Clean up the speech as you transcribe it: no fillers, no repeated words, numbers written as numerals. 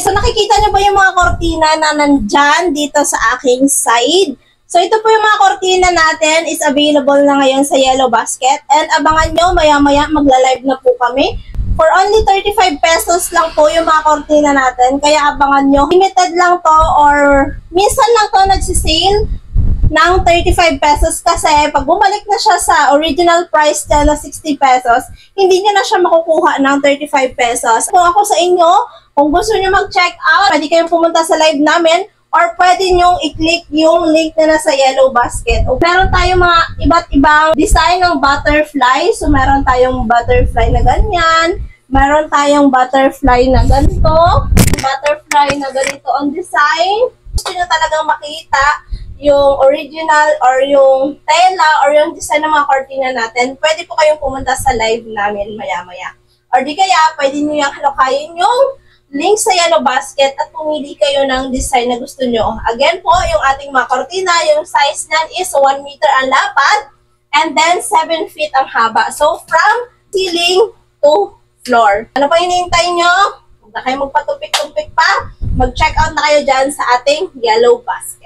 So nakikita niyo ba yung mga kortina na nandyan dito sa aking side? So ito po yung mga kortina natin is available na ngayon sa Yellow Basket. And abangan nyo, maya-maya magla-live na po kami. For only 35 pesos lang po yung mga kortina natin. Kaya abangan nyo. Limited lang to or minsan lang to nagsisale ng 35 pesos kasi pag bumalik na siya sa original price niya na 60 pesos, hindi niya na siya makukuha ng 35 pesos. Kung ako sa inyo, kung gusto niyo mag-check out, pwede kayong pumunta sa live namin or pwede nyo i-click yung link na nasa Yellow Basket. O meron tayong mga iba't ibang design ng butterfly. So meron tayong butterfly na ganyan. Meron tayong butterfly na ganito. Butterfly na ganito ang design. Gusto nyo talagang makita yung original or yung tela or yung design ng mga kortina natin, pwede po kayong pumunta sa live namin maya-maya. Or di kaya, pwede nyo yung halukayin yung link sa Yellow Basket at pumili kayo ng design na gusto nyo. Again po, yung ating mga kortina, yung size nyan is 1 meter ang lapad and then 7 feet ang haba. So, from ceiling to floor. Ano pa hinihintay nyo? Huwag na kayo magpatupik-tupik pa. Mag-check out na kayo dyan sa ating Yellow Basket.